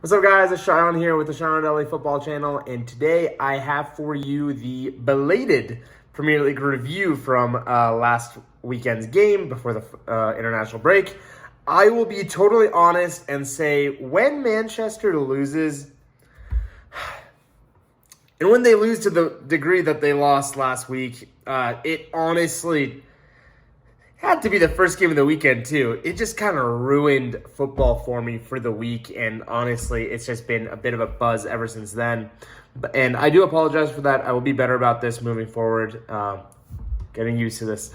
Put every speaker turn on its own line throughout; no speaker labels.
What's up, guys? It's Sharon here with the Sharon LA Football Channel, and today I have for you the belated Premier League review from last weekend's game before the international break. I will be totally honest and say when Manchester loses, and when they lose to the degree that they lost last week, it honestly had to be the first game of the weekend, too. It just kind of ruined football for me for the week, and honestly, it's just been a bit of a buzz ever since then. And I do apologize for that. I will be better about this moving forward, getting used to this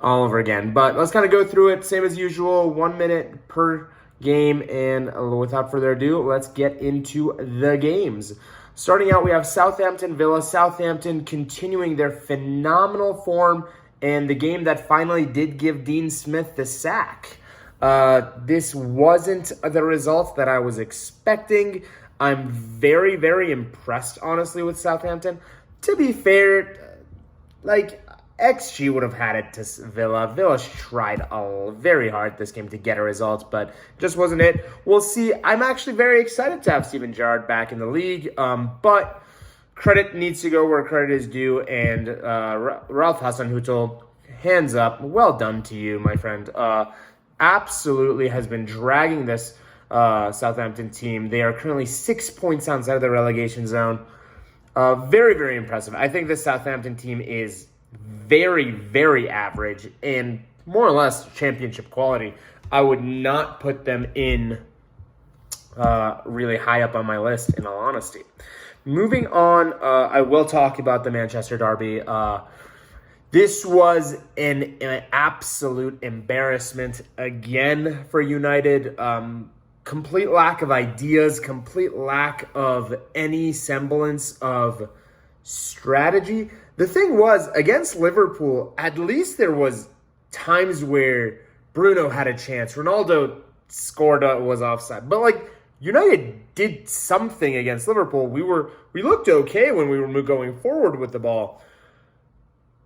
all over again. But let's kind of go through it, same as usual, 1 minute per game, and without further ado, let's get into the games. Starting out, we have Southampton Villa. Southampton continuing their phenomenal form, and the game that finally did give Dean Smith the sack. This wasn't the result that I was expecting. I'm very, very impressed, honestly, with Southampton. To be fair, XG would have had it to Villa. Villa tried very hard this game to get a result, but just wasn't it. We'll see. I'm actually very excited to have Steven Gerrard back in the league, but credit needs to go where credit is due, and Ralph Hasenhüttl, hands up, well done to you, my friend. Absolutely has been dragging this Southampton team. They are currently 6 points outside of the relegation zone. Very, very impressive. I think this Southampton team is very, very average and more or less championship quality. I would not put them in really high up on my list, in all honesty. Moving on, I will talk about the Manchester derby. This was an absolute embarrassment again for United. Complete lack of ideas, complete lack of any semblance of strategy. The thing was, against Liverpool, at least there was times where Bruno had a chance. Ronaldo scored, was offside. But United did something against Liverpool. We looked okay when we were going forward with the ball.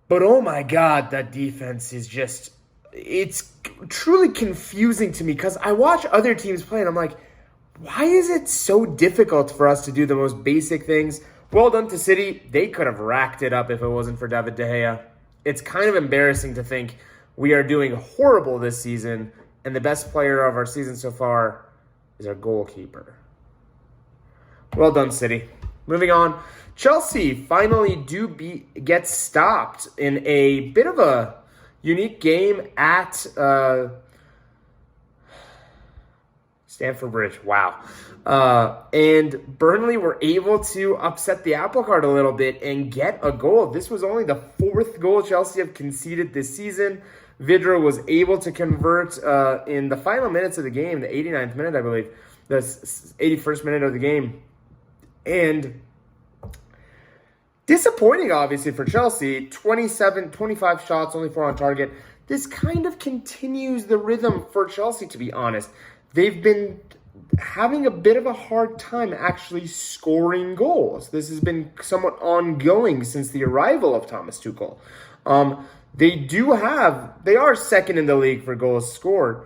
But oh my God, that defense is just, it's truly confusing to me because I watch other teams play and I'm like, why is it so difficult for us to do the most basic things? Well done to City. They could have racked it up if it wasn't for David De Gea. It's kind of embarrassing to think we are doing horrible this season and the best player of our season so far is our goalkeeper. Well done, City. Moving on, Chelsea finally get stopped in a bit of a unique game at Stamford Bridge. Wow. And Burnley were able to upset the apple cart a little bit and get a goal. This was only the fourth goal Chelsea have conceded this season. Vidra was able to convert in the final minutes of the game, the 89th minute, I believe, the 81st minute of the game. And disappointing, obviously, for Chelsea. 25 shots, only 4 on target. This kind of continues the rhythm for Chelsea, to be honest. They've been having a bit of a hard time actually scoring goals. This has been somewhat ongoing since the arrival of Thomas Tuchel. They are second in the league for goals scored.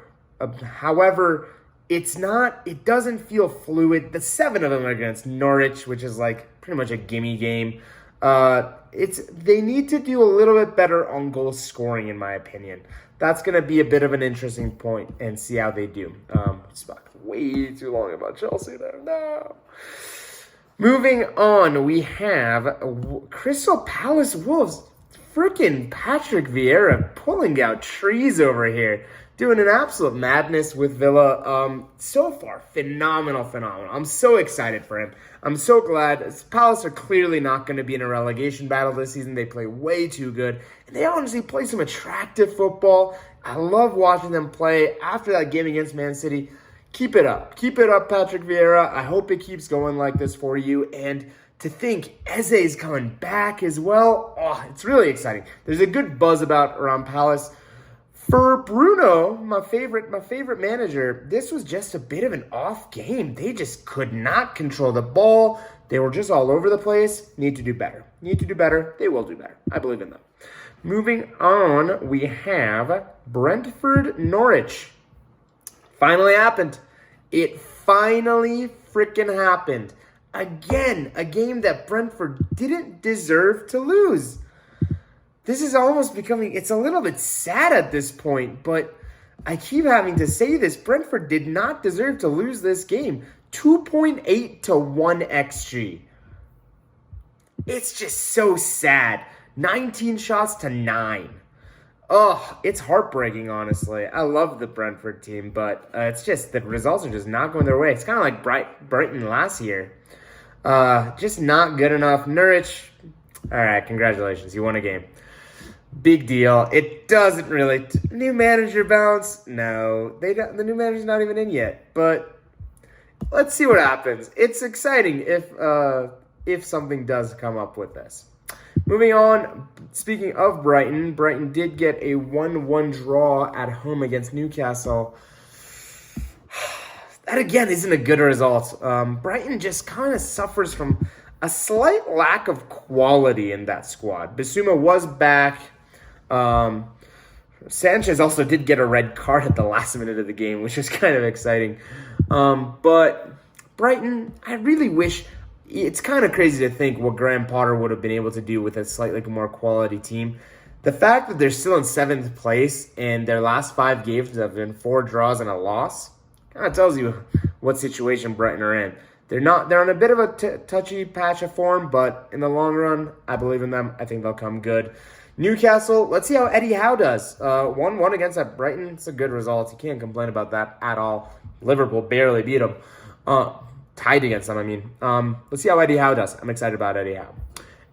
However, it doesn't feel fluid. The 7 of them are against Norwich, which is pretty much a gimme game. They need to do a little bit better on goal scoring, in my opinion. That's going to be a bit of an interesting point and see how they do. Spoke way too long about Chelsea there. No. Moving on, we have Crystal Palace Wolves. Freaking Patrick Vieira pulling out trees over here. Doing an absolute madness with Villa. So far, phenomenal. I'm so excited for him. I'm so glad. Palace are clearly not going to be in a relegation battle this season. They play way too good. And they honestly play some attractive football. I love watching them play after that game against Man City. Keep it up. Keep it up, Patrick Vieira. I hope it keeps going like this for you. And to think Eze is coming back as well. Oh, it's really exciting. There's a good buzz around Palace. For Bruno, my favorite manager, this was just a bit of an off game. They just could not control the ball. They were just all over the place. Need to do better. They will do better. I believe in them. Moving on, we have Brentford Norwich. Finally happened. It finally freaking happened. Again, a game that Brentford didn't deserve to lose. This is almost becoming, it's a little bit sad at this point, but I keep having to say this. Brentford did not deserve to lose this game. 2.8 to 1 XG. It's just so sad. 19 shots to 9. Oh, it's heartbreaking, honestly. I love the Brentford team, but it's just the results are just not going their way. It's kind of like Brighton last year. Just not good enough. Norwich, all right, congratulations. You won a game. Big deal. It doesn't really. New manager bounce? No. The new manager's not even in yet. But let's see what happens. It's exciting if something does come up with this. Moving on, speaking of Brighton, Brighton did get a 1-1 draw at home against Newcastle. That, again, isn't a good result. Brighton just kind of suffers from a slight lack of quality in that squad. Bissouma was back. Sanchez also did get a red card at the last minute of the game, which is kind of exciting. But Brighton, I really wish... It's kind of crazy to think what Graham Potter would have been able to do with a slightly more quality team. The fact that they're still in 7th place and their last 5 games have been 4 draws and a loss kind of tells you what situation Brighton are in. They're on a bit of a touchy patch of form, but in the long run, I believe in them. I think they'll come good. Newcastle, let's see how Eddie Howe does. 1-1 against that Brighton. It's a good result. You can't complain about that at all. Liverpool barely beat them. Tied against them, I mean. Let's see how Eddie Howe does. I'm excited about Eddie Howe.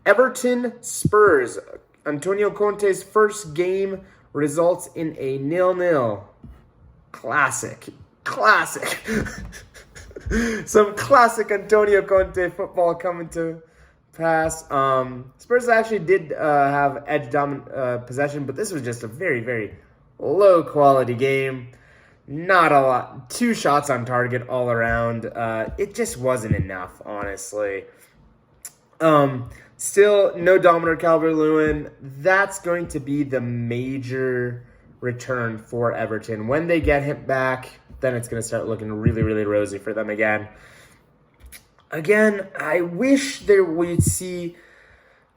Everton Spurs. Antonio Conte's first game results in a 0-0. Classic. Some classic Antonio Conte football coming to pass. Spurs actually did have edge dominant possession, but this was just a very, very low quality game. Not a lot. 2 shots on target all around. It just wasn't enough, honestly. Still, no Dominic Calvert-Lewin. That's going to be the major return for Everton. When they get him back, then it's going to start looking really, really rosy for them again. Again, I wish we'd see...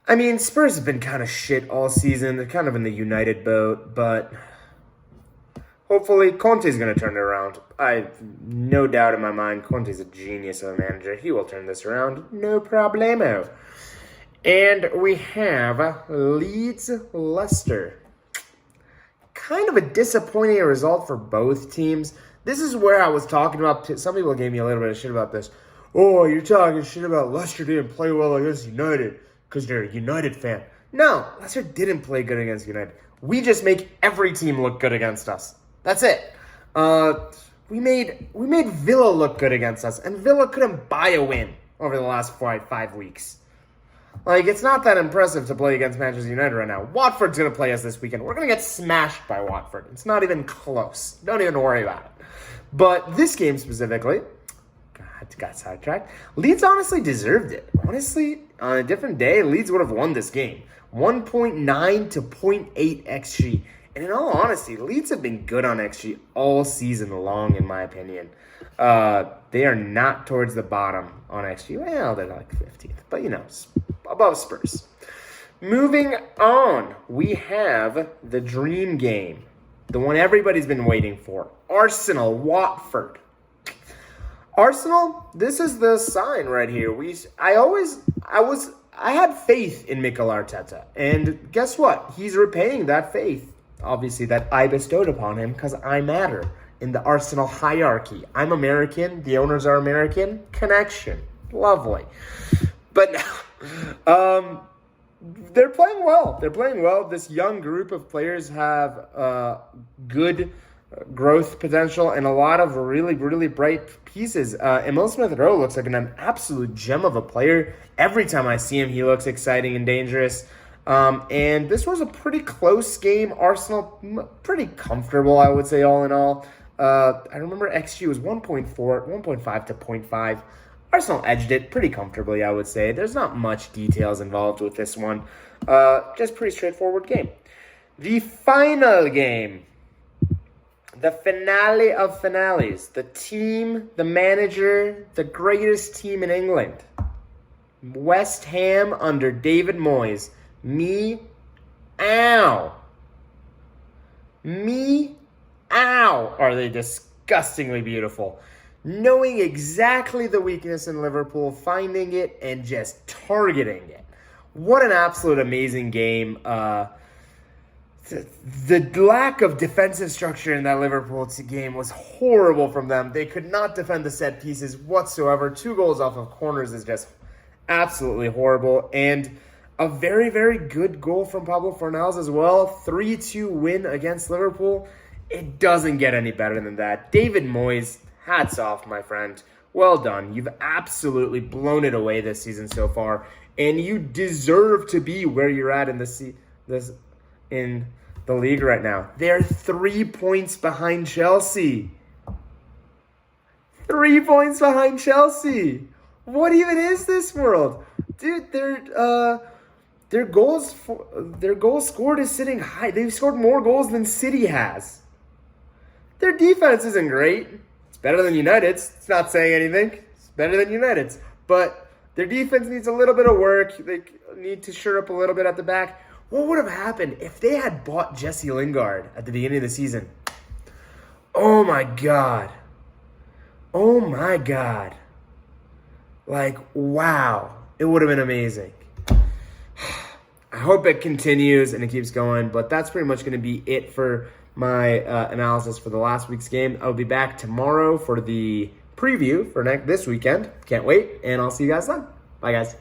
I mean, Spurs have been kind of shit all season. They're kind of in the United boat, but... hopefully, Conte's going to turn it around. I have no doubt in my mind. Conte's a genius of a manager. He will turn this around. No problemo. And we have Leeds Leicester. Kind of a disappointing result for both teams. This is where I was talking about. Some people gave me a little bit of shit about this. Oh, you're talking shit about Leicester didn't play well against United because they're a United fan. No, Leicester didn't play good against United. We just make every team look good against us. That's it. We made Villa look good against us, and Villa couldn't buy a win over the last 5 weeks. Like, it's not that impressive to play against Manchester United right now. Watford's going to play us this weekend. We're going to get smashed by Watford. It's not even close. Don't even worry about it. But this game specifically, God, got sidetracked. Leeds honestly deserved it. Honestly, on a different day, Leeds would have won this game. 1.9 to 0.8 XG. And in all honesty, Leeds have been good on XG all season long, in my opinion. They are not towards the bottom on XG. Well, they're like 15th, but above Spurs. Moving on, we have the dream game, the one everybody's been waiting for. Arsenal, Watford. Arsenal, this is the sign right here. I had faith in Mikel Arteta, and guess what? He's repaying that faith. Obviously, that I bestowed upon him because I matter in the Arsenal hierarchy. I'm American. The owners are American. Connection. Lovely. But they're playing well. This young group of players have good growth potential and a lot of really, really bright pieces. Emil Smith-Rowe looks like an absolute gem of a player. Every time I see him, he looks exciting and dangerous. And this was a pretty close game. Arsenal, pretty comfortable, I would say, all in all. I remember XG was 1.5 to 0.5. Arsenal edged it pretty comfortably, I would say. There's not much details involved with this one. Just pretty straightforward game. The final game. The finale of finales. The team, the manager, the greatest team in England. West Ham under David Moyes. Ow. Are they disgustingly beautiful. Knowing exactly the weakness in Liverpool, finding it, and just targeting it. What an absolute amazing game. The lack of defensive structure in that Liverpool game was horrible from them. They could not defend the set pieces whatsoever. 2 goals off of corners is just absolutely horrible. And a very, very good goal from Pablo Fornals as well. 3-2 win against Liverpool. It doesn't get any better than that. David Moyes, hats off, my friend. Well done. You've absolutely blown it away this season so far. And you deserve to be where you're at in in the league right now. They're 3 points behind Chelsea. 3 points behind Chelsea. What even is this world? Dude, their goals scored is sitting high. They've scored more goals than City has. Their defense isn't great. It's better than United's. It's not saying anything. It's better than United's. But their defense needs a little bit of work. They need to shore up a little bit at the back. What would have happened if they had bought Jesse Lingard at the beginning of the season? Oh my God. Oh my God. Like, wow. It would have been amazing. I hope it continues and it keeps going, but that's pretty much going to be it for my analysis for the last week's game. I'll be back tomorrow for the preview for this weekend. Can't wait, and I'll see you guys then. Bye, guys.